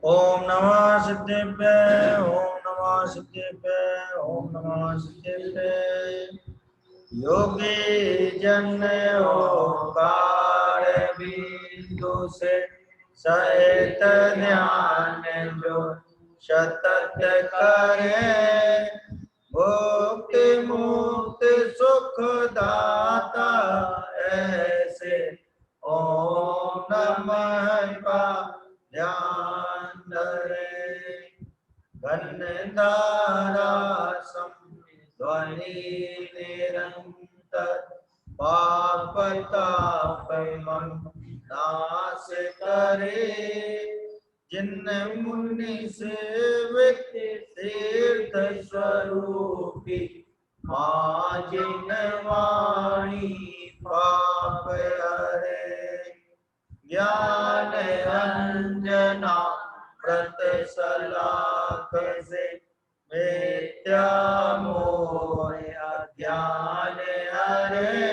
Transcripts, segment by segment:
ओम नमः सिद्धेभ्य ओम नमः सिद्धेभ्य ओम नमः सिद्धेभ्य। योगी जन ओंकार बिंदु से सहित ध्यान जो सतत करे, मुक्ति मुक्ति सुख दाता ऐसे ओम नमः का ध्यान धरे। घनधारा ध्वनि निरंतर पाप ताप नाश करे। जिन मुनि सेवित तीर्थ स्वरूपी मां जिन वाणी पाप हरे। ज्ञान अंजना व्रत सलाख से मिथ्या मोह अज्ञान हरे।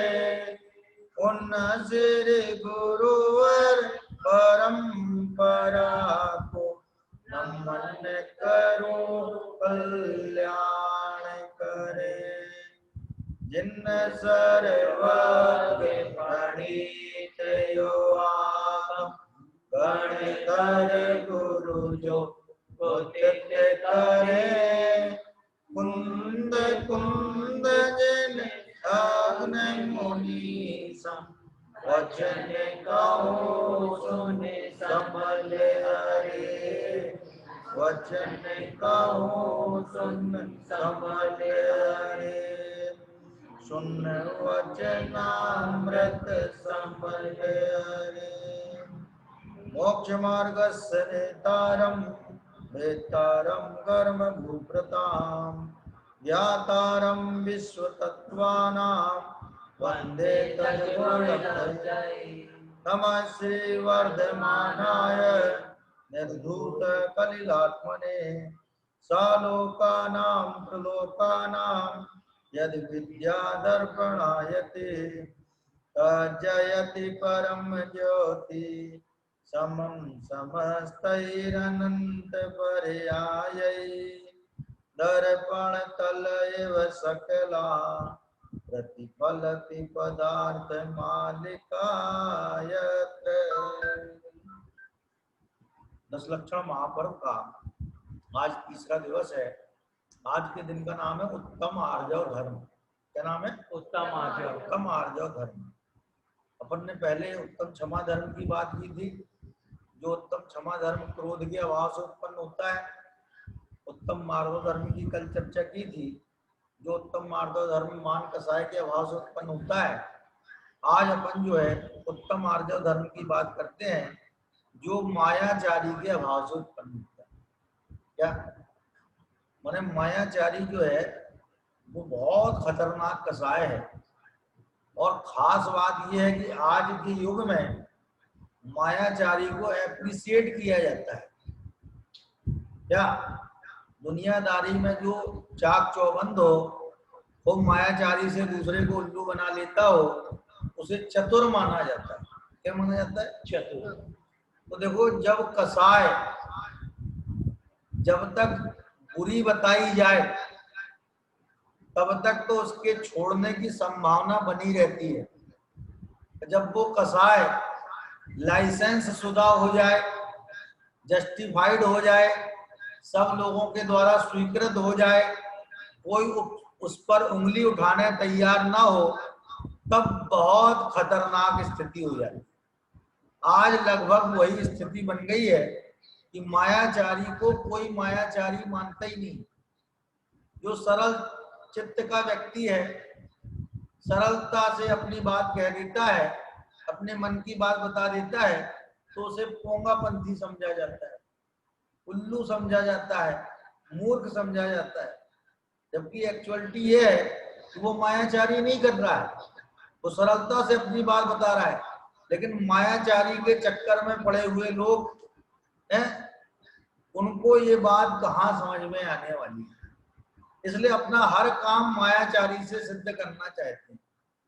उन श्री गुरुवर परंपरा को नमन करो कल्याण करे। जिन सर्वज्ञ प्रणीत यो आप गण कर गुरु जो उदित करे। कुंद कुंद जिन अग्न मुनि सम वचन कहो सुने संभल हरे। वचन कहो सुन संभल हरे। सुन वचनामृत संभल हरे। मोक्ष मार्गस्य नेतारं वेत्तारं कर्म भूप्रतां ज्ञातारं विश्वतत्त्वानां वन्दे तद्गुणगणैः। नमः श्री वर्धमानाय निर्धूत कलिलात्मने सालोकानां प्रलोकानां यद् विद्यादर्पणायते तज्जयति परम ज्योति समं समस्तैरनंत पर्यायै। दर्पण तल एव सकला प्रतिफलति पदार्थ मालिकायत्र। दशलक्षण महापर्व का आज तीसरा दिवस है। आज के दिन का नाम है उत्तम आर्जव धर्म। क्या नाम है? उत्तम आर्जव धर्म। अपन ने पहले उत्तम क्षमा धर्म की बात की थी। जो उत्तम क्षमा धर्म क्रोध के अभाव से उत्पन्न होता है। उत्तम मार्गव धर्म की कल चर्चा की थी। जो उत्तम मार्गव धर्म मान कसाय के अभाव से उत्पन्न होता है। आज अपन जो है उत्तम आर्जव धर्म की बात करते हैं, जो मायाचारी के अभाव से उत्पन्न होता है। क्या माने? मायाचारी जो है वो बहुत खतरनाक कसाय है। और खास बात यह है कि आज के युग में मायाचारी को एप्रिसिएट किया जाता है। क्या दुनियादारी में जो चाक चौबंद हो, वो मायाचारी से दूसरे को उल्लू बना लेता हो, उसे चतुर माना जाता है। क्या माना जाता है? चतुर। तो देखो, जब कसाय जब तक बुरी बताई जाए तब तक तो उसके छोड़ने की संभावना बनी रहती है। जब वो कसाय लाइसेंस शुदा हो जाए, जस्टिफाइड हो जाए, सब लोगों के द्वारा स्वीकृत हो जाए, कोई उस पर उंगली उठाने तैयार ना हो, तब बहुत खतरनाक स्थिति हो जाए। आज लगभग वही स्थिति बन गई है कि मायाचारी को कोई मायाचारी मानता ही नहीं। जो सरल चित्त का व्यक्ति है, सरलता से अपनी बात कह देता है, अपने मन की बात बता देता है, तो उसे पोंगापंथी समझा जाता है, उल्लू समझा जाता है, मूर्ख समझा जाता है। जबकि एक्चुअलिटी ये है कि वो मायाचारी नहीं कर रहा है, वो सरलता से अपनी बात बता रहा है। लेकिन मायाचारी के चक्कर में पड़े हुए लोग हैं, उनको ये बात कहाँ समझ में आने वाली है। इसलिए अपना हर काम मायाचारी से सिद्ध करना चाहते हैं।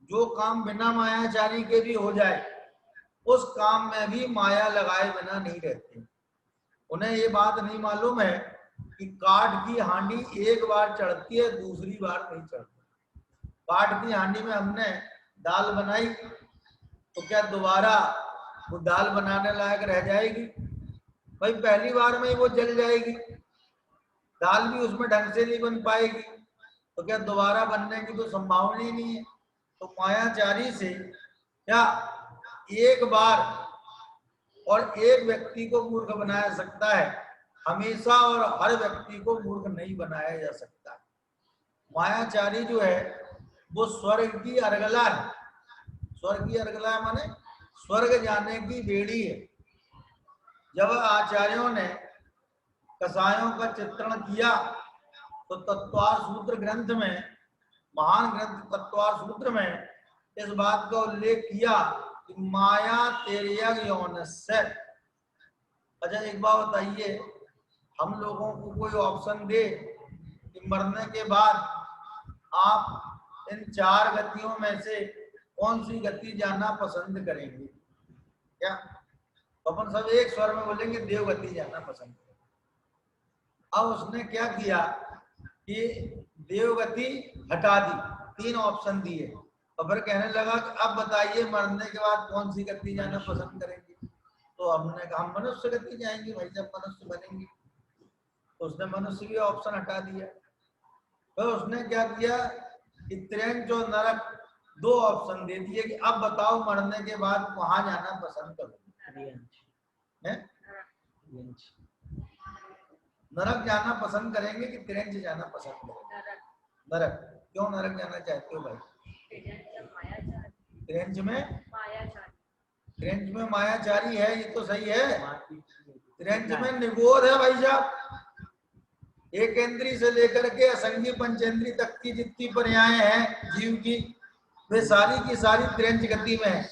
जो काम बिना मायाचारी के भी हो जाए, उस काम में भी माया लगाए बिना नहीं रहते। उन्हें ये बात नहीं मालूम है कि काठ की हांडी एक बार चढ़ती है, दूसरी बार नहीं चढ़ती। काठ की हांडी में हमने दाल बनाई तो क्या दोबारा वो दाल बनाने लायक रह जाएगी? भाई पहली बार में ही वो जल जाएगी, दाल भी उसमें ढंग से नहीं बन पाएगी, तो क्या दोबारा बनने की तो संभावना ही नहीं है। तो मायाचारी से क्या एक बार और एक व्यक्ति को मूर्ख बनाया सकता है, हमेशा और हर व्यक्ति को मूर्ख नहीं बनाया जा सकता। मायाचारी जो है वो स्वर्ग की अर्गला है। स्वर्ग की अर्गला माने स्वर्ग जाने की बेड़ी है। जब आचार्यों ने कसायों का चित्रण किया तो तत्वार सूत्र ग्रंथ में, महान ग्रंथ तत्वार सूत्र में इस बात का उल्लेख किया कि माया तेर्यग यौन से। अच्छा एक बात बताइए, हम लोगों को कोई ऑप्शन दे कि मरने के बाद आप इन 4 गतियों में से कौन सी गति जाना पसंद करेंगे? क्या अपन सब एक स्वर में बोलेंगे देव गति जाना पसंद करेंगे। अब उसने क्या किया कि देवगति हटा दी, 3 ऑप्शन दिए और फिर कहने लगा कि अब बताइए मरने के बाद कौन सी गति जाना पसंद करेंगे? तो हमने कहा हम मनुष्य गति जाएंगे भाई, जब मनुष्य बनेंगे। तो उसने मनुष्य भी ऑप्शन हटा दिया। तो उसने क्या किया कि त्रेंच और नरक 2 ऑप्शन दे दिए कि अब बताओ मरने के बाद कहाँ जाना पसंद करोगे? नरक जाना पसंद करेंगे कि त्रेंच जाना पसंद करेंगे? नरक। क्यों नरक जाना चाहते हो भाई? त्रेंच में मायाचारी है, ये तो सही है। त्रेंच में निबोध है भाई साहब। एक इंद्री से लेकर के असंगी पंचेंद्री तक की जितनी पर्याय हैं जीव की, वे सारी की सारी त्रेंच गति में है।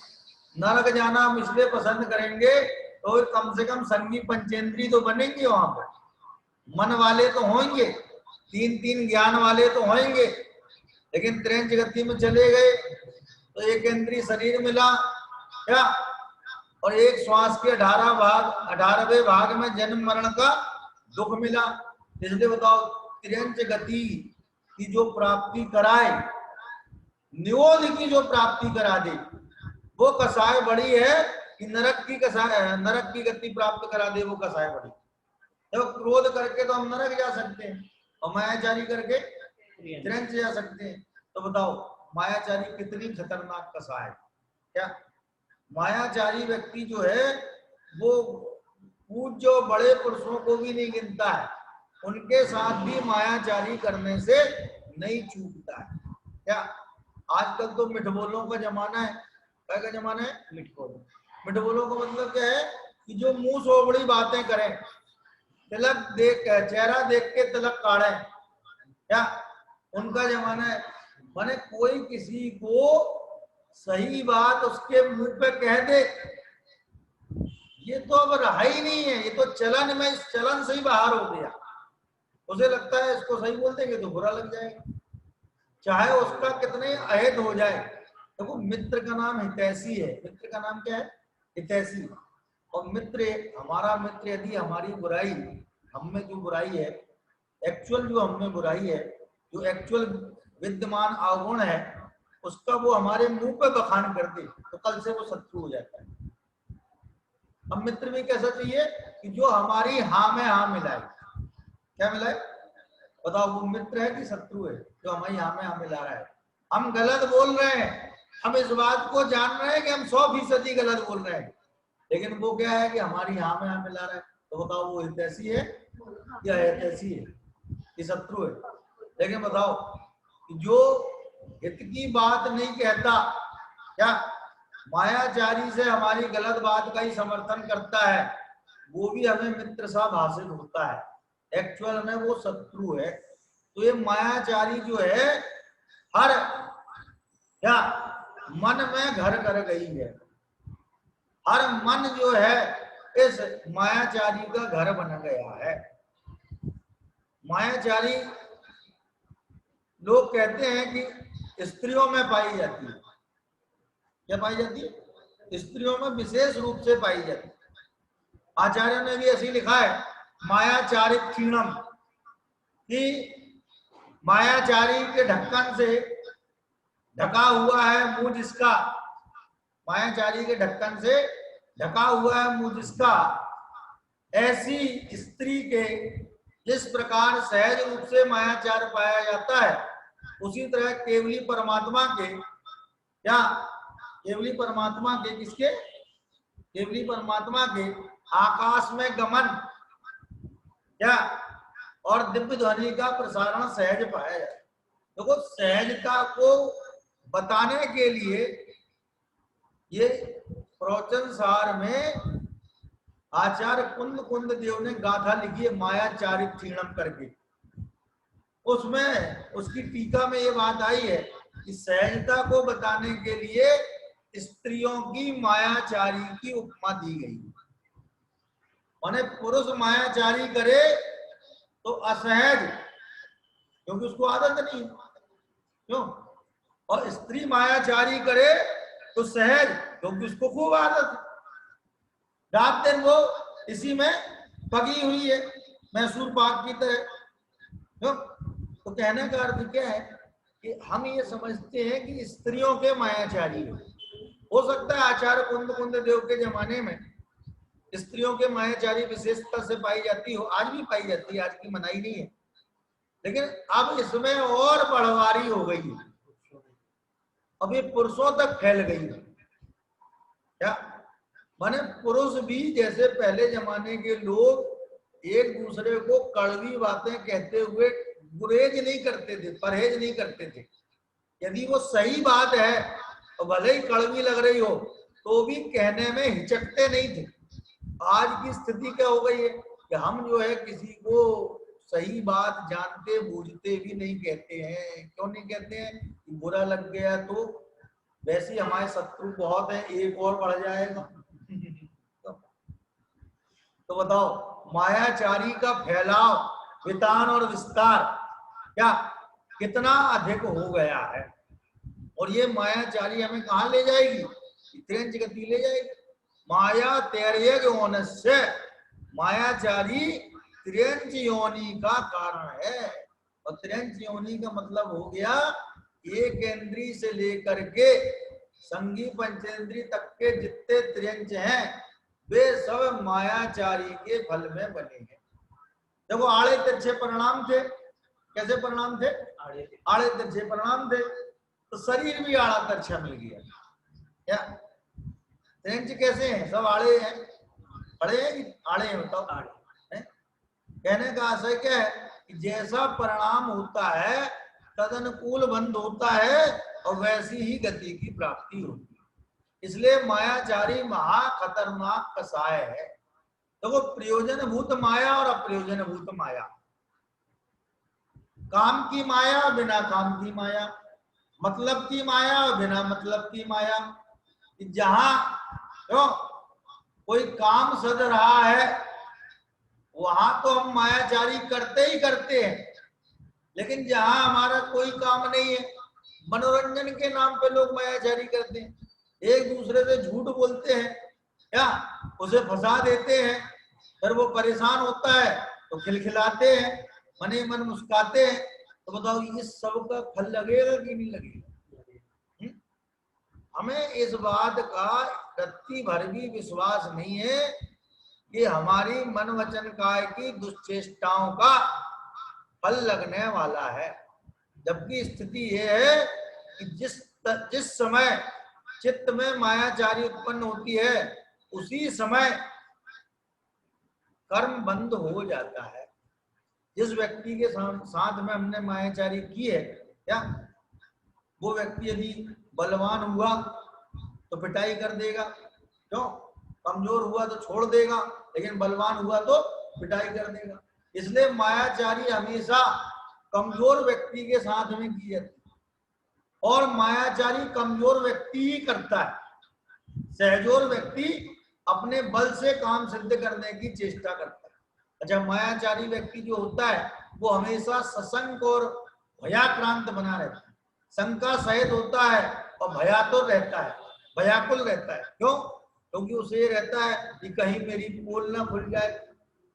नरक जाना हम इसलिए पसंद करेंगे तो कम से कम संगी पंचेंद्री तो बनेंगे, वहां पर मन वाले तो होंगे, 3 ज्ञान वाले तो होंगे। लेकिन त्रेंच गति में चले गए तो एक इंद्रिय शरीर मिला क्या, और एक श्वास के 18वें भाग में जन्म मरण का दुख मिला। इसलिए बताओ त्रेंच गति की जो प्राप्ति कराए, निरोध की जो प्राप्ति करा दे, वो कसाय बड़ी है कि नरक की गति प्राप्त करा दे, वो कसाय बड़ी। जब क्रोध करके तो हम नरक जा सकते हैं और मायाचारी करके त्रेंच जा सकते हैं। तो बताओ मायाचारी कितनी खतरनाक कसा है? क्या मायाचारी व्यक्ति जो है वो पूज्य बड़े पुरुषों को भी नहीं गिनता है, उनके साथ भी मायाचारी करने से नहीं चूकता है। क्या आजकल तो मिठबोलों का जमाना है। क्या का जमाना है? मिठबोलों का मतलब क्या है कि जो मुंह सोबड़ी बातें करें, तिलक देख चेहरा देख के तिलक काढ़े, क्या उनका जमाना है। माने कोई किसी को सही बात उसके मुंह पे कह दे, ये तो अब रहा ही नहीं है, ये तो चलन में, इस चलन से ही बाहर हो गया। उसे लगता है इसको सही बोल देंगे तो बुरा लग जाएगा, चाहे उसका कितने अहित हो जाए। देखो मित्र का नाम हितैषी है। मित्र का नाम क्या है? हितैषी। और मित्र, हमारा मित्र यदि हमारी बुराई, हम में जो बुराई है, एक्चुअल जो हम में बुराई है, जो एक्चुअल विद्यमान अवगुण है, उसका वो हमारे मुंह पे बखान कर दे तो कल से वो शत्रु हो जाता है। अब मित्र भी कैसा चाहिए कि जो हमारी हाँ में हाँ मिलाए। क्या मिलाए? बताओ वो मित्र है कि शत्रु है जो हमारी हाँ में हाँ मिला रहा है? हम गलत बोल रहे हैं, हम इस बात को जान रहे हैं कि हम 100% गलत बोल रहे हैं, लेकिन वो क्या है कि हमारी हाँ में हाँ मिला रहा है। तो बताओ वो हितैषी है या हितैषी है कि शत्रु है? लेकिन बताओ जो हित की बात नहीं कहता, क्या मायाचारी से हमारी गलत बात का ही समर्थन करता है, वो भी हमें मित्र सा भाषित होता है, एक्चुअल में वो शत्रु है। तो ये मायाचारी जो है हर क्या मन में घर कर गई है। हर मन जो है इस मायाचारी का घर बन गया है। मायाचारी लोग कहते हैं कि स्त्रियों में पाई जाती है। क्या पाई जाती है? स्त्रियों में विशेष रूप से पाई जाती है। आचार्यों ने भी ऐसे लिखा है मायाचारित क्षीणम, कि मायाचारी के ढक्कन से ढका हुआ है मुंह जिसका, मायाचारी के ढक्कन से ढका हुआ है मुंह जिसका, ऐसी स्त्री के जिस प्रकार सहज रूप से मायाचार पाया जाता है, उसी तरह केवली परमात्मा के, क्या केवली परमात्मा के, किसके, केवली परमात्मा के आकाश में गमन, क्या, और दिव्य ध्वनि का प्रसारण सहज पाया जाए। देखो तो सहजता को बताने के लिए ये प्रवचन सार में आचार्य कुंद कुंद देव ने गाथा लिखी है मायाचारित क्षीणम करके। उसमें उसकी टीका में ये बात आई है कि सहजता को बताने के लिए स्त्रियों की मायाचारी की उपमा दी गई। माने पुरुष मायाचारी करे तो असहज, क्योंकि उसको आदत नहीं, क्यों, और स्त्री मायाचारी करे तो सहज, क्योंकि उसको खूब आदत, रात दिन वो इसी में पगी हुई है मैसूर पाक की तरह, क्यों। तो कहने का अर्थ क्या है कि हम ये समझते हैं कि स्त्रियों के मायाचारी हो सकता है आचार्य कुंद कुंद देव के जमाने में स्त्रियों के मायाचारी विशेषता से पाई जाती हो, आज भी पाई जाती है, आज की मनाही नहीं है, लेकिन अब इसमें और बढ़वारी हो गई है, अब ये पुरुषों तक फैल गई है। क्या माने पुरुष भी जैसे पहले जमाने के लोग एक दूसरे को कड़वी बातें कहते हुए गुरेज नहीं करते थे, परहेज नहीं करते थे, यदि वो सही बात है तो भले ही कड़वी लग रही हो तो भी कहने में हिचकते नहीं थे। आज की स्थिति क्या हो गई है कि हम जो है किसी को सही बात जानते बूझते भी नहीं कहते हैं। क्यों नहीं कहते हैं? बुरा लग गया तो वैसे ही हमारे शत्रु बहुत है, एक और बढ़ जाएगा। तो बताओ मायाचारी का फैलाव, वितान और विस्तार क्या कितना अधिक हो गया है, और ये मायाचारी हमें कहाँ ले जाएगी? तिरंज गति ले जाएगी। माया तैर्यग होने से मायाचारी त्रियंच योनि का कारण है, और त्रियंच योनि का मतलब हो गया एक इंद्री से लेकर के संगी पंचेंद्री तक के जितने त्रियंच हैं वे सब मायाचारी के फल में बने हैं। देखो आड़े तिरछे परिणाम थे, कैसे परिणाम थे? आड़े तिरछे परिणाम थे, तो शरीर भी आड़ा तिरछा मिल गया। क्या त्रियंच कैसे हैं? सब आड़े हैं, बड़े हैं कि आड़े हैं? बताओ आड़े हैं। कहने का आशय क्या है कि जैसा परिणाम होता है तदनुकूल बंध होता है और वैसी ही गति की प्राप्ति होती है। इसलिए मायाचारी महा खतरनाक कसाय है। देखो तो प्रयोजन भूत माया और अप्रयोजन भूत माया, काम की माया और बिना काम की माया, मतलब की माया और बिना मतलब की माया। जहां तो कोई काम सज रहा है वहां तो हम मायाचारी करते ही करते हैं, लेकिन जहां हमारा कोई काम नहीं है, मनोरंजन के नाम पे लोग मायाचारी करते हैं, एक दूसरे से झूठ बोलते हैं, क्या उसे फंसा देते हैं, फिर वो परेशान होता है तो खिलखिलाते हैं, मने मन मुस्काते हैं। तो बताओ ये सब का फल लगेगा कि नहीं लगेगा? हमें इस बात का रत्ती भर भी विश्वास नहीं है कि हमारी मन वचन काय की दुश्चेष्टाओं का फल लगने वाला है। जबकि स्थिति यह है कि जिस समय चित्त में मायाचारी उत्पन्न होती है उसी समय कर्म बंद हो जाता है। जिस व्यक्ति के साथ में हमने मायाचारी की है, क्या वो व्यक्ति यदि बलवान हुआ तो पिटाई कर देगा, क्यों? कमजोर हुआ तो छोड़ देगा, लेकिन बलवान हुआ तो पिटाई कर देगा। इसलिए मायाचारी हमेशा कमजोर व्यक्ति के साथ में की जाती है, और मायाचारी कमजोर व्यक्ति ही करता है। सहजोर व्यक्ति अपने बल से काम सिद्ध करने की चेष्टा करता है। अच्छा, मायाचारी व्यक्ति जो होता है वो हमेशा सशंक और भयाक्रांत बना रहता है, शंका सहित होता है और भयातुर रहता है, भयाकुल रहता है। क्यों? क्योंकि उसे रहता है कि कहीं मेरी पोल ना खुल जाए।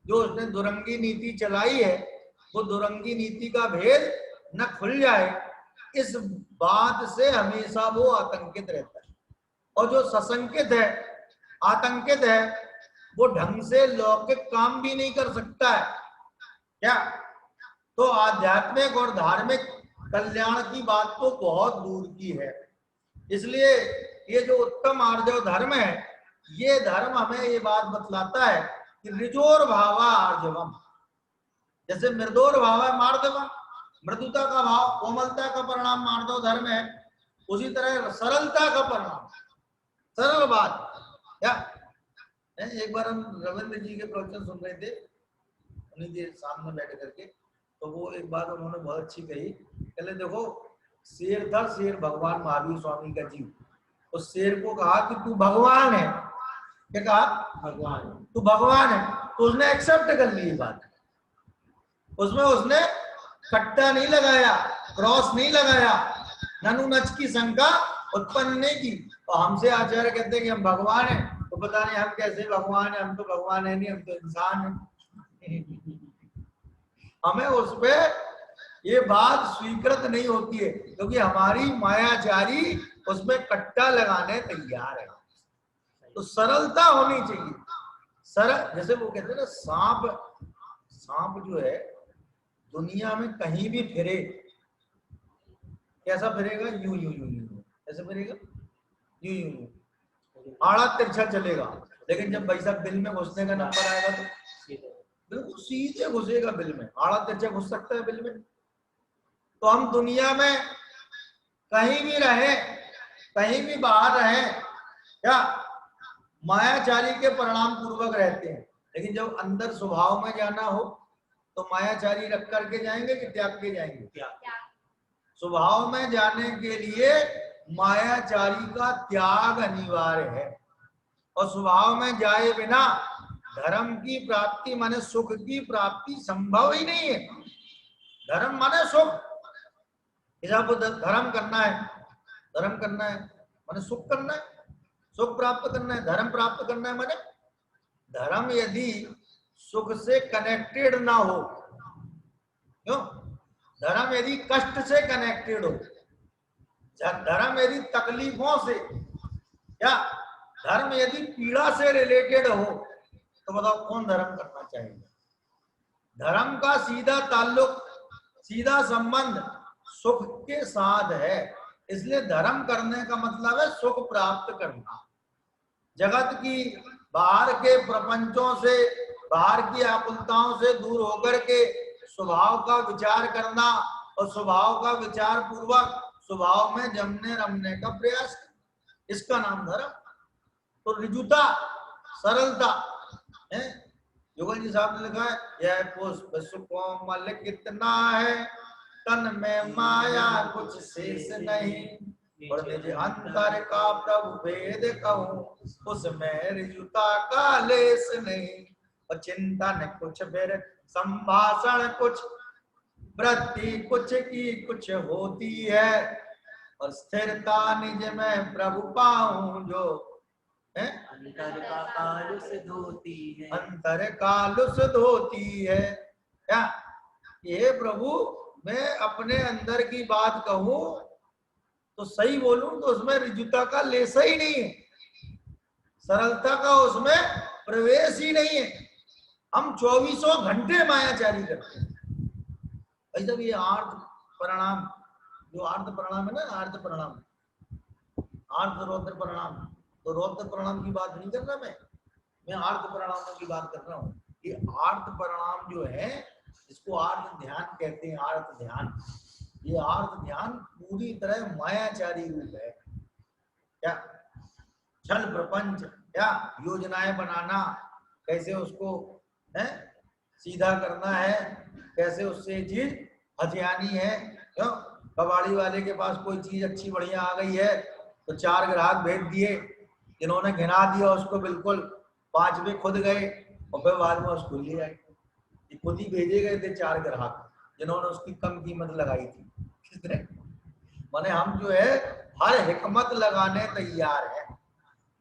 जो उसने दुरंगी नीति चलाई है वो दुरंगी नीति का भेद न खुल जाए, इस बात से हमेशा वो आतंकित रहता है। और जो सशंकित है, आतंकित है, वो ढंग से लौकिक काम भी नहीं कर सकता है। क्या? तो आध्यात्मिक और धार्मिक कल्याण की बात तो बहुत दूर की है। इसलिए ये जो उत्तम आर्जव धर्म है, ये धर्म हमें ये बात बतलाता है कि ऋजोर भावा आर्जवम, जैसे मृदोर भावा मार्दवम, मृदुता का भाव, कोमलता का परिणाम मार्दव धर्म है, उसी तरह सरलता का परिणाम, सरल बात। क्या एक बार हम रविंद्र जी के प्रवचन सुन रहे थे, उन्हीं के सामने बैठ करके, तो वो एक बात उन्होंने बहुत अच्छी कही। कहले देखो, शेर था, शेर भगवान महावीर स्वामी का जीव। उस शेर को कहा कि तू भगवान है। क्या कहा? भगवान, तू भगवान है। तो उसने एक्सेप्ट कर ली बात। उसमें उसने कट्टा नहीं लगाया, क्रॉस नहीं लगाया, ननु नच की शंका उत्पन्न नहीं की। तो हमसे आचार्य कहते हैं कि हम भगवान हैं, तो पता नहीं हम कैसे भगवान हैं, हम तो भगवान है नहीं, हम तो इंसान हैं। हमें उस पे ये बात स्वीकृत नहीं होती है, क्योंकि हमारी मायाचारी उसमें कट्टा लगाने तैयार है। तो सरलता होनी चाहिए। सरल, जैसे वो कहते हैं ना, सांप जो है दुनिया में कहीं भी फिरे, कैसा फिरेगा? यूं यूं यूं यूं, ऐसे फिरेगा, यूं यूं यूं, आड़ा तिरछा चलेगा। लेकिन जब भाई साहब बिल में घुसने का नंबर आएगा तो बिल्कुल सीधे घुसेगा बिल में। आड़ा तिरछा घुस सकता है बिल में? तो हम दुनिया में कहीं भी रहे, कहीं भी बाहर रहे, क्या मायाचारी के परिणाम पूर्वक रहते हैं। लेकिन जब अंदर स्वभाव में जाना हो तो मायाचारी रख करके जाएंगे कि त्याग के जाएंगे? स्वभाव में जाने के लिए मायाचारी का त्याग अनिवार्य है। और स्वभाव में जाए बिना धर्म की प्राप्ति माने सुख की प्राप्ति संभव ही नहीं है। धर्म माने सुख, आपको धर्म करना है, धर्म करना है माने सुख करना है, सुख प्राप्त करना है, धर्म प्राप्त करना है। माने धर्म यदि सुख से कनेक्टेड ना हो, क्यों? धर्म यदि कष्ट से कनेक्टेड हो, धर्म यदि तकलीफों से, क्या धर्म यदि पीड़ा से रिलेटेड हो, तो बताओ कौन धर्म करना चाहेगा? धर्म का सीधा ताल्लुक, सीधा संबंध सुख के साथ है। इसलिए धर्म करने का मतलब है सुख प्राप्त करना। जगत की बाहर के प्रपंचों से, बाहर की आकुलताओं से दूर होकर के स्वभाव का विचार करना और स्वभाव का विचार पूर्वक स्वभाव में जमने रमने का प्रयास करना, इसका नाम धर्म। तो ऋजुता, सरलता है। युगल जी साहब ने लिखा है, यह पुष्प सुकोमल कितना है, तन में माया कुछ शेष नहीं, अंतर का प्रभु भेद कहूं, उसमें ऋजुता का लेस नहीं। और चिंतन कुछ, फिर संभाषण कुछ, वृत्ति कुछ की कुछ होती है, और स्थिरता निज में प्रभु पाऊं जो है, अंतर का कालुष धोती है, अंतर कालुष धोती है। क्या ये प्रभु, मैं अपने अंदर की बात कहूं तो सही बोलूं तो उसमें ऋजुता का लेसा ही नहीं है, सरलता का उसमें प्रवेश ही नहीं है। हम 24 घंटे मायाचारी करते हैं। भाई जब ये आर्थ परिणाम, जो आर्थ परिणाम है ना, आर्थ परिणाम, आर्थ रौद्र परिणाम, तो रौद्र परिणाम की बात नहीं कर रहा मैं आर्थ परिणामों की बात कर रहा हूँ। ये आर्थ परिणाम जो है, इसको आर्थ ध्यान कहते हैं। आर्थ ध्यान, ये आर्थ ध्यान पूरी तरह मायाचारी रूप है। क्या छल प्रपंच, क्या योजनाएं बनाना, कैसे उसको है सीधा करना है, कैसे उससे चीज हथियानी है। क्यों? कबाड़ी वाले के पास कोई चीज अच्छी बढ़िया आ गई है तो 4 ग्राहक भेज दिए, जिन्होंने घिना दिया उसको बिल्कुल, 5वें खुद गए और फिर बाद में उसको ले आए। खुद ही भेजे गए थे 4 ग्राहक जिन्होंने उसकी कम कीमत लगाई थी। माने हम जो है हर हिकमत लगाने तैयार है।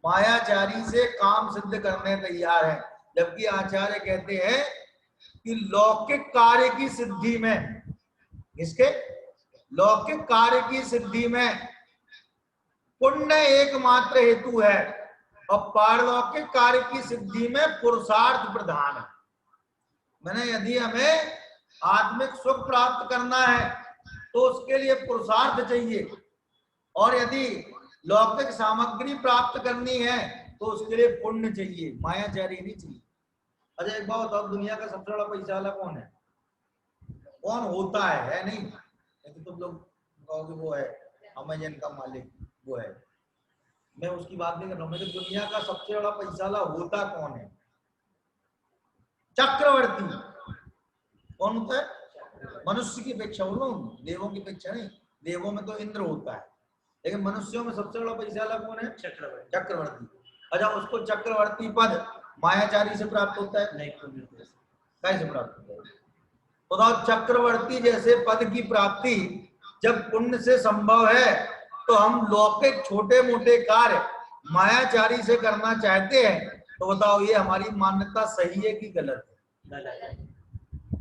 मायाचारी से काम सिद्ध करने तैयार है, जबकि आचार्य कहते हैं कि लौकिक कार्य की सिद्धि में, इसके लौकिक कार्य की सिद्धि में पुण्य एकमात्र हेतु है और पारलौकिक कार्य की सिद्धि में पुरुषार्थ प्रधान है। मैंने यदि हमें आत्मिक सुख प्राप्त करना है तो उसके लिए पुरुषार्थ चाहिए, और यदि लौकिक सामग्री प्राप्त करनी है तो उसके लिए पुण्य चाहिए, मायाचारी नहीं चाहिए। अच्छा एक बात बताओ, दुनिया का सबसे बड़ा पैसा वाला कौन है? कौन होता है नहीं? तो तुम लोग कहोगे वो है अमेजन का मालिक, वो है। मैं उसकी बात नहीं कर रहा हूँ, मैं दुनिया का सबसे बड़ा पैसा वाला होता कौन है? चक्रवर्ती। कौन होता है? मनुष्य की अपेक्षा, बोलो देवों की अपेक्षा नहीं, देवों में तो इंद्र होता है, लेकिन मनुष्यों में सबसे बड़ा पैसा वाला कौन है? चक्रवर्ती। अच्छा उसको चक्रवर्ती पद मायाचारी से प्राप्त होता है? नहीं। कैसे प्राप्त होता है? तो चक्रवर्ती जैसे पद की प्राप्ति जब पुण्य से संभव है तो हम लौकिक छोटे मोटे कार्य मायाचारी से करना चाहते हैं, तो बताओ ये हमारी मान्यता सही है कि गलत है?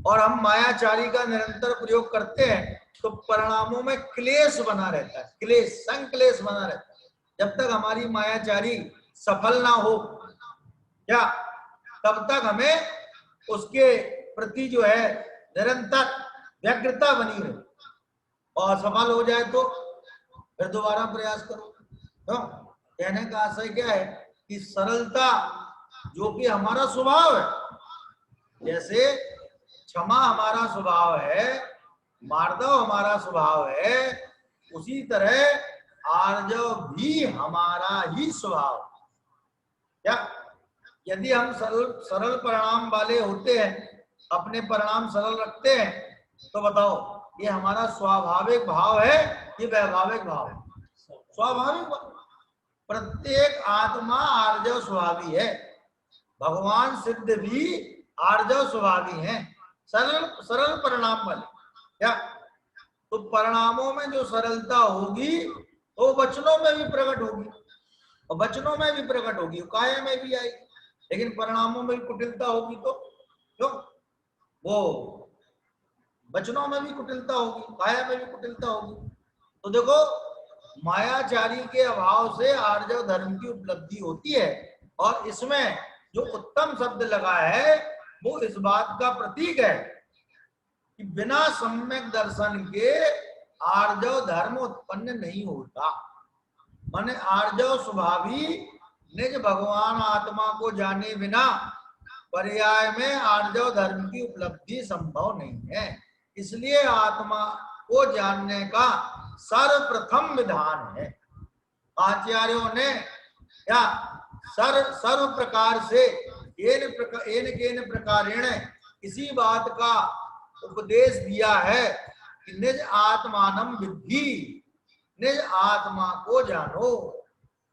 और हम मायाचारी का निरंतर प्रयोग करते हैं तो परिणामों में क्लेश बना रहता है, क्लेश संक्लेश बना रहता है। जब तक हमारी मायाचारी सफल ना हो क्या, तब तक हमें उसके प्रति जो है निरंतर व्यग्रता बनी रहे, और सफल हो जाए तो फिर दोबारा प्रयास करो। तो कहने का आशय क्या है कि सरलता जो कि हमारा स्वभाव है, जैसे क्षमा हमारा स्वभाव है, मार्दव हमारा स्वभाव है, उसी तरह आर्जव भी हमारा ही स्वभाव। क्या यदि हम सरल परिणाम वाले होते हैं, अपने परिणाम सरल रखते हैं, तो बताओ ये हमारा स्वाभाविक भाव है कि वैभाविक भाव है? स्वाभाविक भाव। प्रत्येक आत्मा आर्जव स्वभावी है, भगवान सिद्ध भी आर्जव स्वभावी हैं, सरल परिणाम वाले। क्या तो परिणामों में जो सरलता होगी तो वचनों में भी प्रकट होगी, और वचनों में भी प्रकट होगी, काया में भी आएगी, लेकिन परिणामों में भी कुटिलता होगी तो क्यों? वो वचनों में भी कुटिलता होगी, काया में भी कुटिलता होगी। तो देखो मायाचारी के अभाव से आर्जव धर्म की उपलब्धि होती है, और इसमें जो उत्तम शब्द लगा है वो इस बात का प्रतीक है कि बिना सम्यक दर्शन के आर्जव धर्म उत्पन्न नहीं होता। माने आर्जव स्वभावी निज भगवान आत्मा को जाने बिना पर्याय में आर्जव धर्म की उपलब्धि संभव नहीं है। इसलिए आत्मा को जानने का सर्वप्रथम विधान है। आचार्यों ने क्या सर्व प्रकार से केन प्रकारेण इसी बात का उपदेश दिया है कि निज आत्मानम विद्धि, निज आत्मा को जानो।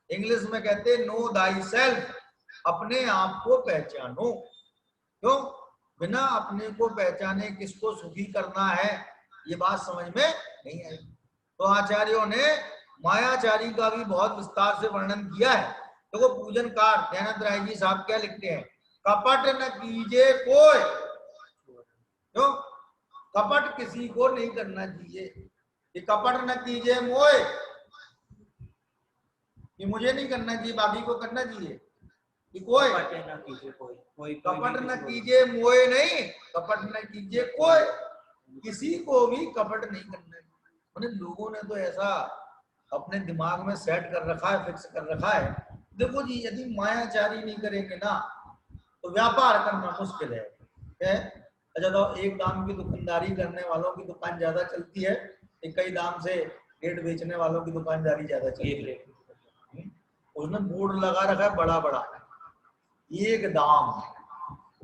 इंग्लिश में कहते नो दाई सेल्फ, अपने आप को पहचानो। क्यों? बिना अपने को पहचाने किसको सुखी करना है ये बात समझ में नहीं आई। तो आचार्यों ने मायाचारी का भी बहुत विस्तार से वर्णन किया है। तो वो पूजनकार दयानंद राय जी साहब क्या लिखते हैं, कपट न कीजिए कोई। क्यों? कपट किसी को नहीं करना चाहिए, कि कपट न कीजिए मोए, कि मुझे नहीं करना चाहिए, बाकी को करना चाहिए। कि कोई न कीजिए कोई कपट न कीजिए मोए नहीं, कपट न कीजिए कोई, किसी को भी कपट नहीं करना चाहिए। मतलब लोगों ने तो ऐसा अपने दिमाग में सेट कर रखा है, फिक्स कर रखा है। देखो जी यदि मायाचारी नहीं करेंगे ना तो व्यापार करना मुश्किल है। अच्छा तो एक दाम की दुकानदारी करने वालों की दुकान ज्यादा चलती है, कई दाम से रेट बेचने वालों की दुकानदारी ज्यादा चलती है। उसने बोर्ड लगा रखा है बड़ा बड़ा, एक दाम,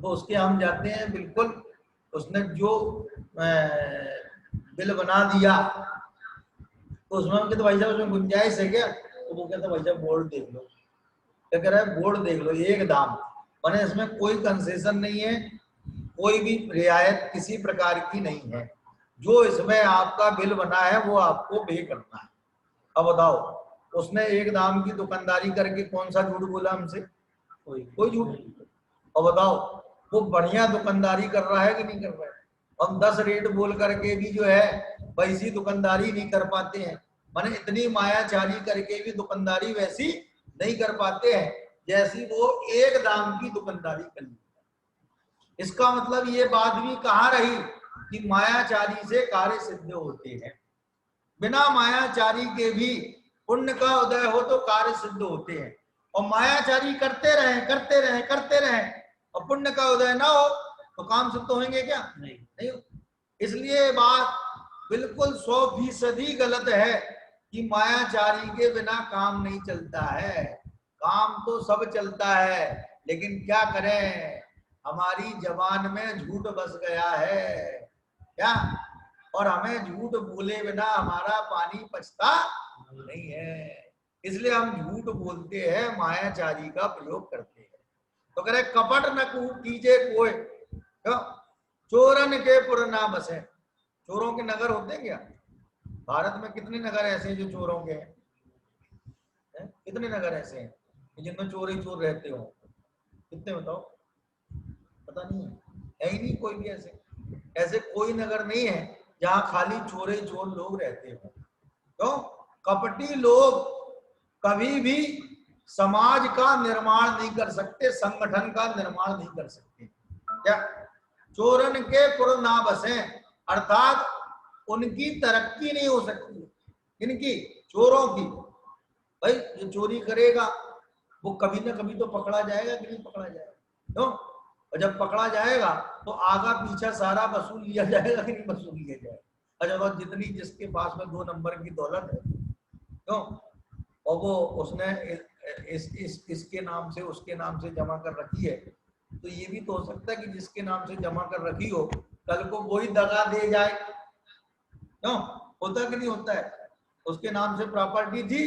तो उसके हम जाते हैं बिल्कुल, उसने जो बिल बना दिया तो उसमें हम कहते भाई साहब उसमें गुंजाइश है क्या? तो वो कहते भाई साहब बोर्ड देख लो। क्या कह रहा है? बोर्ड देख लो, एक दाम, माने इसमें कोई कंसेशन नहीं है, कोई भी रियायत किसी प्रकार की नहीं है। जो इसमें आपका बिल बना है वो आपको पे करना है। अब बताओ उसने एक दाम की दुकानदारी करके कौन सा झूठ बोला हमसे? कोई झूठ। और बताओ वो बढ़िया दुकानदारी कर रहा है कि नहीं कर रहा है? हम 10 रेट बोल करके भी जो है वैसी दुकानदारी नहीं कर पाते हैं। माने इतनी मायाचारी करके भी दुकानदारी वैसी नहीं कर पाते हैं जैसी वो एक दाम की दुकानदारी कर ली। इसका मतलब ये बात भी कहाँ रही कि मायाचारी से कार्य सिद्ध होते हैं। बिना मायाचारी के भी पुण्य का उदय हो तो कार्य सिद्ध होते हैं, और मायाचारी करते रहे और पुण्य का उदय ना हो तो काम सिद्ध होंगे क्या? नहीं। इसलिए बात बिल्कुल 100% गलत है कि मायाचारी के बिना काम नहीं चलता है। काम तो सब चलता है, लेकिन क्या करें, हमारी जबान में झूठ बस गया है क्या, और हमें झूठ बोले बिना हमारा पानी पचता नहीं है। इसलिए हम झूठ बोलते हैं, मायाचारी का प्रयोग करते हैं। तो कह रहे कपट न कीजिए कोई, क्यों? चोरन के पुर ना बसे। चोरों के नगर होते हैं क्या? भारत में कितने नगर ऐसे हैं जो चोरों के हैं? कितने नगर ऐसे हैं जिनमें चोर ही चोर रहते हो? कितने बताओ? पता नहीं है ही नहीं कोई भी। ऐसे कोई नगर नहीं है जहां खाली चोरे चोर लोग रहते हो। तो कपटी लोग कभी भी समाज का निर्माण नहीं कर सकते, संगठन का निर्माण नहीं कर सकते। क्या? चोरन के पुर ना बसे, अर्थात उनकी तरक्की नहीं हो सकती। इनकी चोरों की, भाई जो चोरी करेगा वो कभी ना कभी तो पकड़ा जाएगा कि नहीं पकड़ा जाएगा? क्यों? और जब पकड़ा जाएगा तो आगा पीछा सारा वसूल लिया जाएगा कि नहीं वसूल लिया जाएगा? अच्छा तो जितनी जिसके पास में 2 नंबर की दौलत है, क्यों, और वो उसने इसके नाम से उसके नाम से जमा कर रखी है, तो ये भी तो हो सकता है कि जिसके नाम से जमा कर रखी हो कल को वही दगा दे जाए। क्यों? होता कि नहीं होता है? उसके नाम से प्रॉपर्टी थी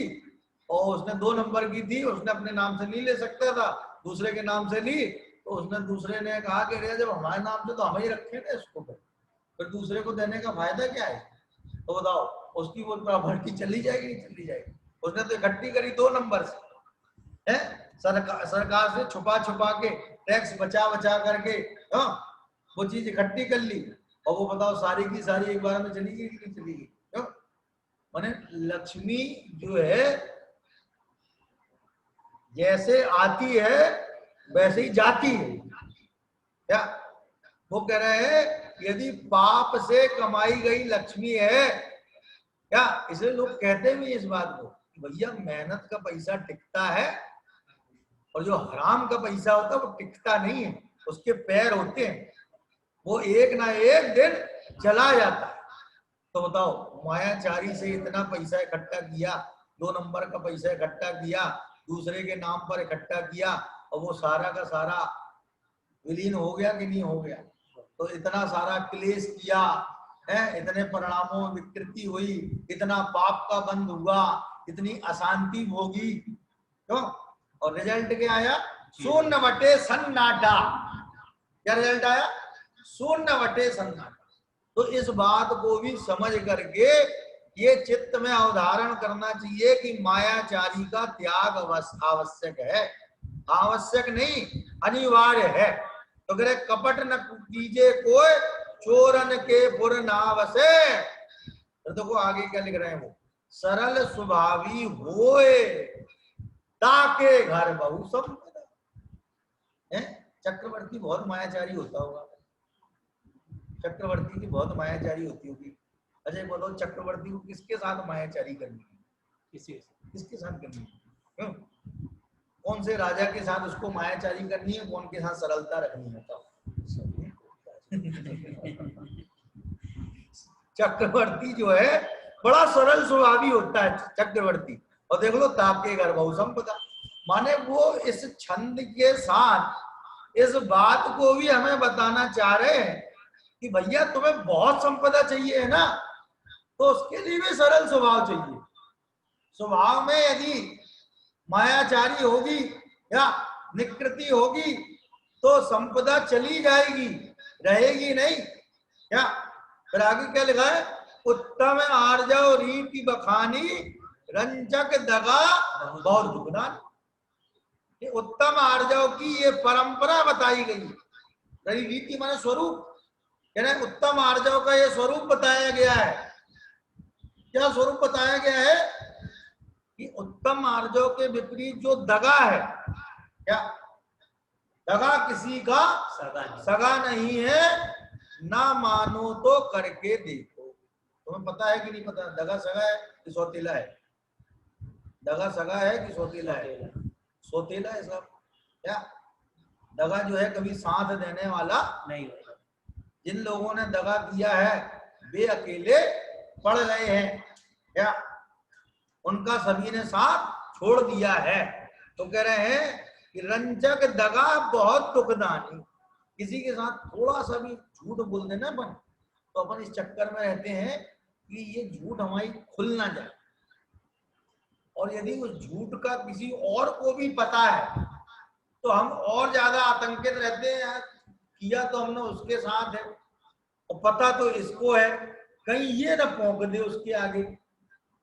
और उसने 2 नंबर की थी, उसने अपने नाम से नहीं ले सकता था, दूसरे के नाम से ली, तो उसने दूसरे ने कहा कि अरे जब हमारे नाम से तो हम ही रखे ना इसको, फिर दूसरे को देने का फायदा क्या है? तो बताओ उसकी वो प्रॉपर्टी चली जाएगी नहीं चली जाएगी? उसने तो इकट्ठी करी 2 नंबर से, है सरकार से छुपा छुपा के टैक्स बचा बचा करके, हाँ वो चीज इकट्ठी कर ली, और वो बताओ सारी की सारी एक बार में चली गई नहीं चली गई? क्यों? माने लक्ष्मी जो है जैसे आती है वैसे ही जाती है। क्या वो कह रहे हैं यदि पाप से कमाई गई लक्ष्मी है क्या, इसलिए लोग कहते भी इस बात को कि भैया मेहनत का पैसा टिकता है और जो हराम का पैसा होता है वो टिकता नहीं है, उसके पैर होते हैं, वो एक ना एक दिन चला जाता है। तो बताओ मायाचारी से इतना पैसा इकट्ठा किया, 2 नंबर का पैसा इकट्ठा किया, दूसरे के नाम पर इकट्ठा किया, और वो सारा का सारा विलीन हो गया कि नहीं हो गया? तो इतना सारा क्लेश किया है, इतने परिणामों में विकृति हुई, इतना पाप का बंध हुआ, इतनी अशांति भोगी, क्यों? और रिजल्ट क्या आया? शून्य बटे सन्नाटा। क्या रिजल्ट आया? शून्य बटे सन्नाटा। तो इस बात को भी समझ करके ये चित्त में अवधारण करना चाहिए कि मायाचारी का त्याग आवश्यक है, आवश्यक नहीं अनिवार्य है। तो कह रहे कपट न कीजिए कोई, चोरन के पुर ना बसे। तो देखो आगे क्या लिख रहे हैं वो, सरल स्वभावी होए ताके घर बहु संपदा। चक्रवर्ती बहुत मायाचारी होता होगा, चक्रवर्ती की बहुत मायाचारी होती होगी। अच्छा बोलो चक्रवर्ती को किसके साथ मायाचारी करनी है? किसके साथ करनी है? कौन से राजा के साथ उसको मायाचारी करनी है, कौन के साथ सरलता रखनी है? तो चक्रवर्ती जो है बड़ा सरल स्वभावी होता है चक्रवर्ती। और देख लो ताके घर बहु संपदा, माने वो इस छंद के साथ इस बात को भी हमें बताना चाह रहे हैं कि भैया तुम्हें बहुत संपदा चाहिए है ना, तो उसके लिए भी सरल स्वभाव चाहिए। स्वभाव में यदि मायाचारी होगी या निकृति होगी तो संपदा चली जाएगी, रहेगी नहीं। क्या फिर आगे क्या लिखा है? उत्तम आर्जव रीति बखानी रंजक दगा बहुत दुखदान। ये उत्तम आर्जव की ये परंपरा बताई गई, रही रीति माने स्वरूप, यानी उत्तम आर्जव का ये स्वरूप बताया गया है। क्या स्वरूप बताया गया है कि उत्तम आर्जव के विपरीत जो दगा है, क्या दगा किसी का सगा नहीं है, ना मानो तो करके देखो। तुम्हें पता है कि नहीं पता, दगा सगा है कि सौतीला है? दगा सगा है कि सौतीला है? सौतीला है सब। क्या दगा जो है कभी साथ देने वाला नहीं है। जिन लोगों ने दगा किया है वे अकेले पड़ गए हैं, क्या उनका सभी ने साथ छोड़ दिया है। तो कह रहे हैं कि रंजक दगा बहुत दुखदानी। किसी के साथ थोड़ा सा भी झूठ बोल देना अपन, तो अपन इस चक्कर में रहते हैं कि ये झूठ हमारी खुल ना जाए, और यदि उस झूठ का किसी और को भी पता है तो हम और ज्यादा आतंकित रहते हैं, यार किया तो हमने उसके साथ है और पता तो इसको है, कहीं ये ना भौंक दे उसके आगे,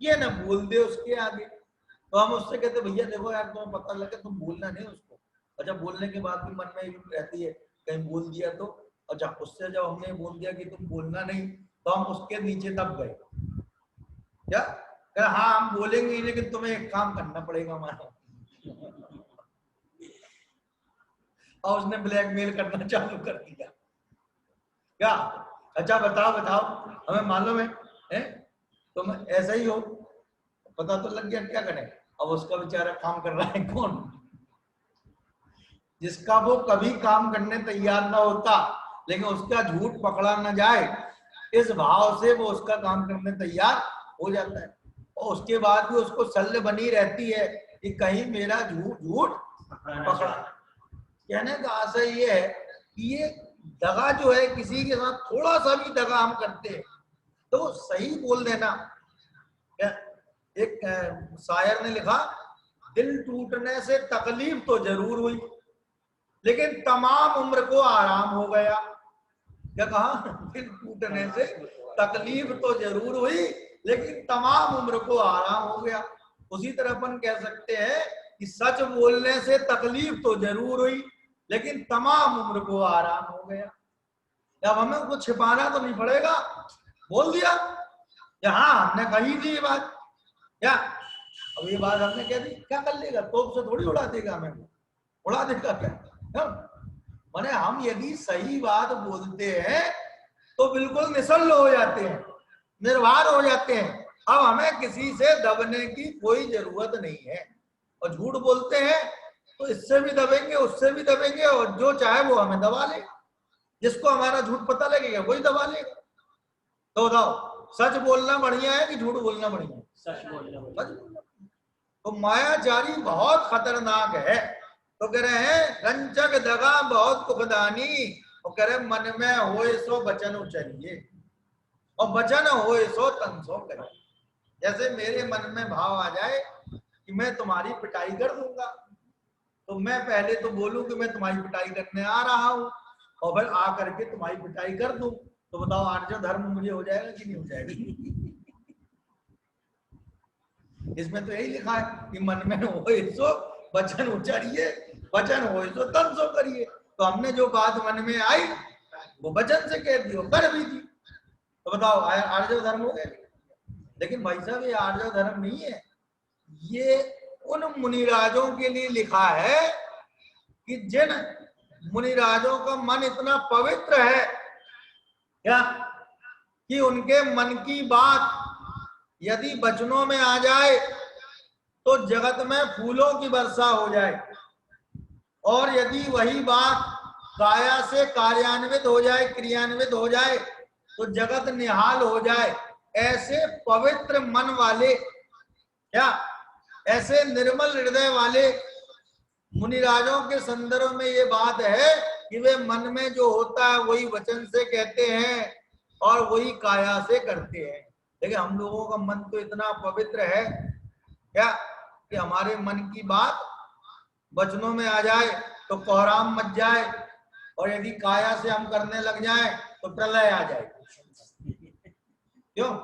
ये ना बोल दे उसके आगे। तो हम उससे कहते भैया देखो यार तुम्हें पता लगे, तुम बोलना नहीं उसको। अच्छा बोलने के बाद भी मन में रहती है कहीं बोल दिया तो। अच्छा उससे जब हमने बोल दिया कि तुम बोलना नहीं, तो हम उसके नीचे दब गए। क्या हाँ हम बोलेंगे ही, लेकिन तुम्हें एक काम करना पड़ेगा हमारा। और उसने ब्लैकमेल करना चालू कर दिया। क्या अच्छा बताओ बताओ, हमें मालूम है तुम ऐसा ही हो, पता तो लग गया, क्या करें। अब उसका बेचारा काम कर रहा है कौन? जिसका वो कभी काम करने तैयार ना होता, लेकिन उसका झूठ पकड़ा ना जाए, इस भाव से वो उसका काम करने तैयार हो जाता है। और उसके बाद भी उसको सल्ल बनी रहती है कि कहीं मेरा झूठ पकड़ा। कहने का आशय ये है कि ये दगा जो है, किसी के साथ थोड़ा सा भी दगा हम करते हैं तो सही बोल देना। एक शायर ने लिखा, दिल टूटने से तकलीफ तो जरूर हुई लेकिन तमाम उम्र को आराम हो गया। क्या कहा? दिल टूटने से तकलीफ तो जरूर हुई लेकिन तमाम उम्र को आराम हो गया। उसी तरह अपन कह सकते हैं कि सच बोलने से तकलीफ तो जरूर हुई लेकिन तमाम उम्र को आराम हो गया। जब हमें कुछ छिपाना तो नहीं पड़ेगा, बोल दिया हाँ हमने कही थी ये बात, क्या अब ये बात हमने कह दी, क्या कर लेगा? तोप से थोड़ी उड़ा देगा, हमें उड़ा देगा क्या? माने हम यदि सही बात बोलते हैं तो बिल्कुल निसल्ल हो जाते हैं, निर्भर हो जाते हैं। अब हमें किसी से दबने की कोई जरूरत नहीं है। और झूठ बोलते हैं तो इससे भी दबेंगे, उससे भी दबेंगे, और जो चाहे वो हमें दबा ले। जिसको हमारा झूठ पता लगेगा वही दबा लेगा। तो बताओ सच बोलना बढ़िया है कि झूठ बोलना बढ़िया है? सच बोलना। तो मायाजारी बहुत खतरनाक है। तो कह रहे हैं रंजक दगा बहुत दुखदानी, और कह रहे मन में होए सो बचन उचरिए और बचन होए सो तन सो करे। जैसे मेरे मन में भाव आ जाए कि मैं तुम्हारी पिटाई कर दूंगा, तो मैं पहले तो बोलूं कि मैं तुम्हारी पिटाई करने आ रहा हूं, और फिर आ करके तुम्हारी पिटाई कर दूं, तो बताओ आर्य धर्म मुझे हो जाएगा कि नहीं हो जाएगा? इसमें तो यही लिखा है कि मन में होए सो वचन उचरिए, वचन होए सो तन सो करिए। तो हमने जो बात मन में आई वो वचन से कह दी, कर भी दी। तो बताओ आर्य धर्म हो गया? लेकिन भाई साहब ये आर्य धर्म नहीं है, ये उन मुनिराजों के लिए लिखा है कि जिन मुनिराजों का मन इतना पवित्र है, क्या कि उनके मन की बात यदि वचनों में आ जाए तो जगत में फूलों की वर्षा हो जाए, और यदि वही बात काया से कार्यान्वित हो जाए, क्रियान्वित हो जाए, तो जगत निहाल हो जाए। ऐसे पवित्र मन वाले, क्या ऐसे निर्मल हृदय वाले मुनिराजों के संदर्भ में ये बात है कि वे मन में जो होता है वही वचन से कहते हैं और वही काया से करते हैं। लेकिन हम लोगों का मन तो इतना पवित्र है, क्या कि हमारे मन की बात वचनों में आ जाए तो कोहराम मच जाए, और यदि काया से हम करने लग जाएं तो प्रलय आ जाए। क्यों?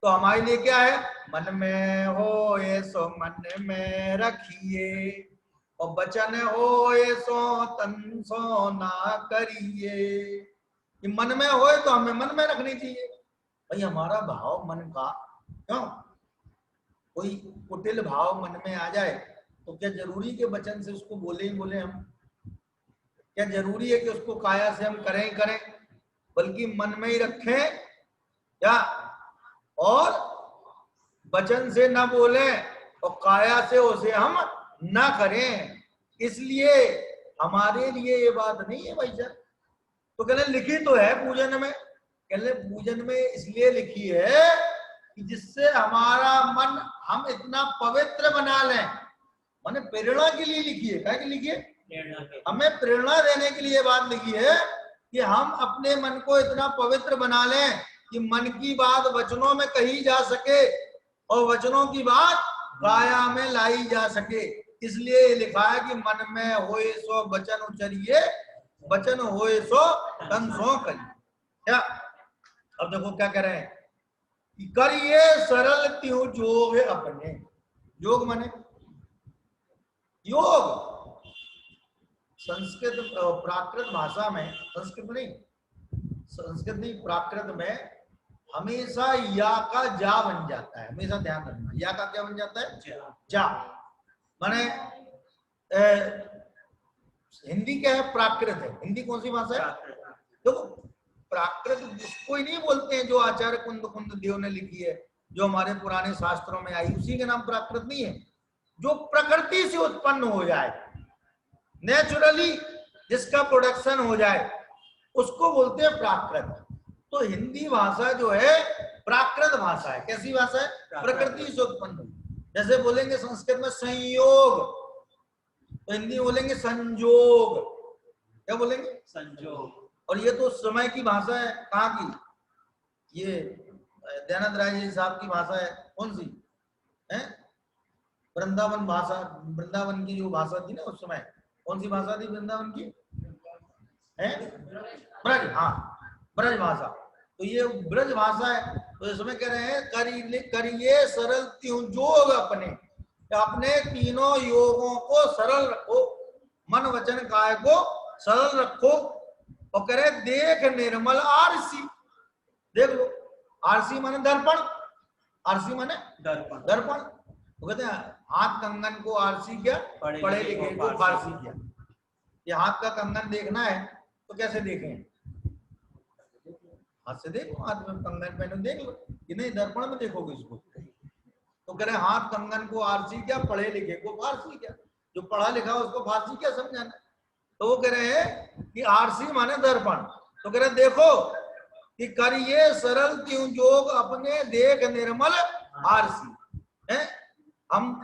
तो हमारे लिए क्या है, मन में हो ये सो मन में रखिए, और वचन हो ये सो तन सो ना करिए। ये मन में होए तो हमें मन में रखनी चाहिए। भाई हमारा भाव मन का, क्यों कोई कुटिल भाव मन में आ जाए तो क्या जरूरी के वचन से उसको बोले ही बोले हम? क्या जरूरी है कि उसको काया से हम करें ही करें? बल्कि मन में ही रखें क्या, और वचन से न बोले और काया से उसे हम ना करें। इसलिए हमारे लिए ये बात नहीं है भाई साहब। तो कहने लिखी तो है पूजन में, कहने पूजन में इसलिए लिखी है कि जिससे हमारा मन हम इतना पवित्र बना लें। माने प्रेरणा के लिए लिखी है, क्या के लिखी है? हमें प्रेरणा देने के लिए बात लिखी है कि हम अपने मन को इतना पवित्र बना लें कि मन की बात वचनों में कही जा सके और वचनों की बात काया में लाई जा सके। इसलिए लिखा है कि मन में होए सो वचन उचरिए, वचन होए सो तन सो करिए। क्या अब देखो क्या कह रहे हैं कि करिए सरल त्यों जोग अपने। योग माने योग संस्कृत प्राकृत भाषा में, संस्कृत नहीं प्राकृत में हमेशा या का जा बन जाता है। हमेशा ध्यान रखना, या का क्या बन जाता है? जा। माने हिंदी क्या है? प्राकृत है। हिंदी कौन सी भाषा है? देखो प्राकृत उसको ही नहीं बोलते हैं जो आचार्य कुंद कुंद देव ने लिखी है, जो हमारे पुराने शास्त्रों में आई, उसी के नाम प्राकृत नहीं है। जो प्रकृति से उत्पन्न हो जाए, नेचुरली जिसका प्रोडक्शन हो जाए, उसको बोलते हैं प्राकृत। तो हिंदी भाषा जो है प्राकृत भाषा है। कैसी भाषा है? प्रकृति से उत्पन्न। जैसे बोलेंगे संस्कृत में संयोग, तो हिंदी बोलेंगे संजोग। क्या बोलेंगे? संजोग। और ये तो समय की भाषा है। कहाँ की? ये दयानंद राय जी साहब की भाषा है। कौन सी है? वृंदावन भाषा, वृंदावन की जो भाषा थी ना उस समय, कौन सी भाषा थी वृंदावन की? है ब्रज। हाँ, ब्रज भाषा। तो ये ब्रज भाषा है। तो इसमें कह रहे हैं करिए सरल त्यों जोग अपने, अपने तीनों योगों को सरल रखो, मन वचन काय को सरल रखो। और करे देख निर्मल आरसी। देख लो, आरसी माने दर्पण, आरसी माने दर्पण। दर्पण तो कहते हैं हाथ कंगन को आरसी क्या, पढ़े लिखे को फारसी क्या। ये हाथ का कंगन देखना है तो कैसे देखें? हाथ से देखो, हाथ में कंगन पहनो, देख लो कि नहीं, दर्पण में देखोगे इसको। तो कह रहे हाथ कंगन को आरसी क्या, पढ़े लिखे को फारसी क्या। जो पढ़ा लिखा उसको फारसी क्या समझाना। तो वो कह रहे हैं कि आरसी माने दर्पण। तो कह रहे देखो कि करिए सरल त्यों जोग अपने देख निर्मल आरसी है। हम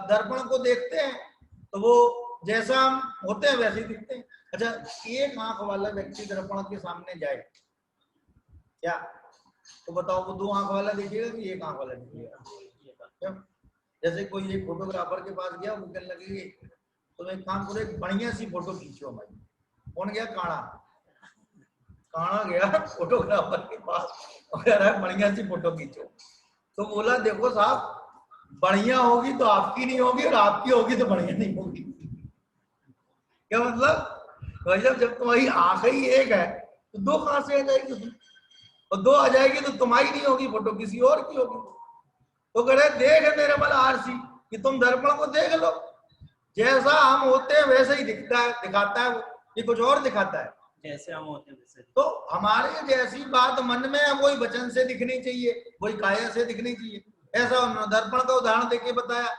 दर्पण को देखते हैं तो वो जैसा हम होते हैं वैसे ही दिखते हैं। अच्छा, एक आंख वाला व्यक्ति दर्पण के सामने जाए क्या, तो बताओ वो दो आंख वाला दिखेगा कि एक आंख वाला दिखेगा? जैसे कोई एक फोटोग्राफर के पास गया, वो कहने लगे तो एक काम करो, एक बढ़िया सी फोटो खींचो हमारी। कौन गया? काणा। काणा गया फोटोग्राफर के पास और कह रहा है बढ़िया सी फोटो खींचो। तो बोला देखो साहब, बढ़िया होगी तो आपकी नहीं होगी, और आपकी होगी तो बढ़िया नहीं होगी। क्या मतलब? भाई साहब जब तुम्हारी आंख ही एक है तो दो कहां से आ जाएगी? और दो आ जाएगी तो तुम्हारी नहीं होगी फोटो, किसी और की होगी। तो कह रहे देख निर्मल आरसी, कि तुम दर्पण को देख लो, जैसा हम होते हैं वैसे ही दिखता है, दिखाता है वो, ये कुछ और दिखाता है। जैसे हम होते हैं वैसे। तो हमारे जैसी बात मन में है वही वचन से दिखनी चाहिए, वही काया से दिखनी चाहिए। ऐसा उन्होंने दर्पण का उदाहरण देके बताया।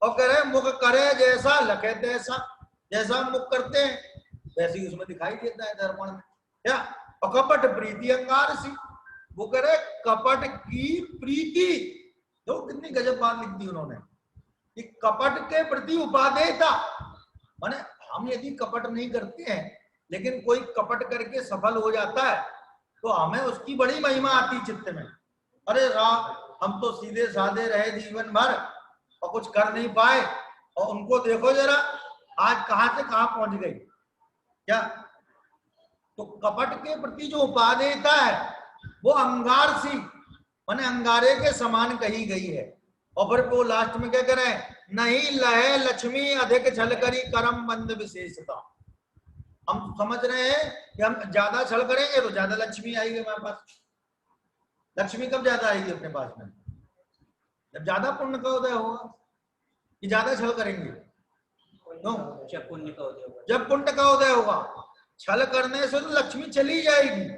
और कह रहे मुख करे जैसा लखे तैसा, जैसा हम मुख करते हैं वैसे ही उसमें दिखाई देता है दर्पण में। क्या? और कपट प्रीति अंगार सी, वो कह रहे कपट की प्रीति। तो कितनी गजब बात लिख दी उन्होंने कि कपट के प्रति उपादेयता। माने हम यदि कपट नहीं करते हैं लेकिन कोई कपट करके सफल हो जाता है तो हमें उसकी बड़ी महिमा आती चित्त में। अरे राम, हम तो सीधे साधे रहे जीवन भर और कुछ कर नहीं पाए, और उनको देखो जरा आज कहां से कहां पहुंच गई। क्या? तो कपट के प्रति जो उपादेयता है वो अंगार सी, माने अंगारे के समान कही गई है। और फिर वो लास्ट में क्या करें, नहीं लहे लक्ष्मी अधिक छल करी करम बंद विशेषता। हम समझ रहे हैं कि हम ज्यादा छल करेंगे तो ज्यादा लक्ष्मी आएगी हमारे पास। लक्ष्मी कब ज्यादा आएगी अपने पास में, जब ज्यादा पुण्य का उदय होगा। कि ज्यादा छल करेंगे क्यों, जब पुण्य का उदय होगा, जब पुण्य का उदय होगा। छल करने से तो लक्ष्मी चली जाएगी,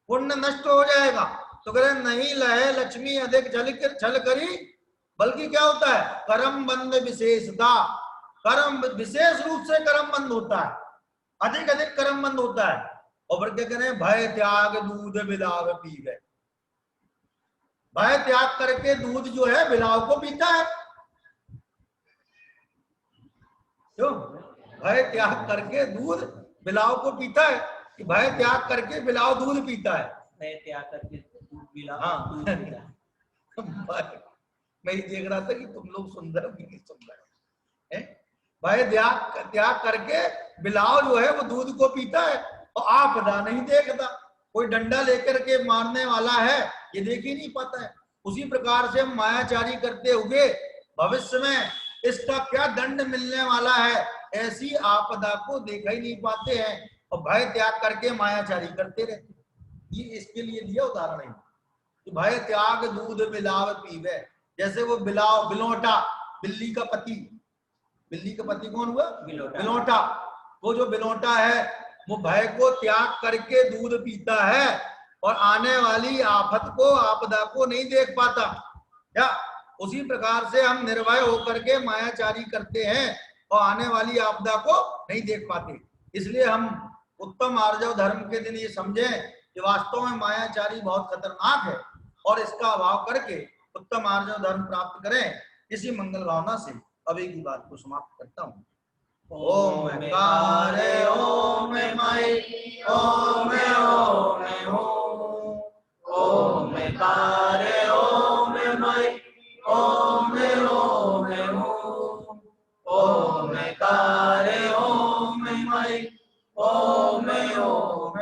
पुण्य नष्ट हो जाएगा। तो कह रहे नहीं लहे लक्ष्मी अधिक छल करी, बल्कि क्या होता है, कर्म बंद विशेषता। कर्म विशेष रूप से कर्म बंद होता है, अधिक अधिक कर्म बंद होता है। और फिर क्या करें, भय त्याग दूध बिलाव पीवे। भय त्याग करके दूध जो है बिलाव को पीता है। क्यों, भय त्याग करके दूध बिलाव को पीता है, कि भय त्याग करके बिलाव दूध पीता है। भय त्याग करके दूध बिलाव हाँ दूध पीता है। मैं ये देख रहा था कि तुम लोग सुंदर भी नहीं सुन रहे हैं। भय त्याग करके बिलाव जो है वो दूध को पीता है और आपदा नहीं देखता। कोई डंडा लेकर के मारने वाला है ये देख ही नहीं पाता है। उसी प्रकार से मायाचारी करते हुए भविष्य में इसका क्या दंड मिलने वाला है, ऐसी आपदा को देखा ही नहीं पाते हैं और भय त्याग करके मायाचारी करते रहते। ये इसके लिए दिया उदाहरण है कि भय त्याग दूध बिलाव पीवे। जैसे वो बिलाव बिलोटा, बिल्ली का पति, बिल्ली का पति कौन हुआ, बिलोटा। वो जो बिलोटा है वो भय को त्याग करके दूध पीता है और आने वाली आफत को, आपदा को नहीं देख पाता। क्या उसी प्रकार से हम निर्भय होकर के मायाचारी करते हैं और आने वाली आपदा को नहीं देख पाते। इसलिए हम उत्तम आर्जव धर्म के दिन ये समझें कि वास्तव में मायाचारी बहुत खतरनाक है और इसका अभाव करके उत्तम आर्जव धर्म प्राप्त करें। इसी मंगल भावना से अभी की बात को समाप्त करता हूँ। ओम कारे ओम मय ओम ओम ओम कारे ओम मय ओम ओम ओम कारे ओम मय ओम ओम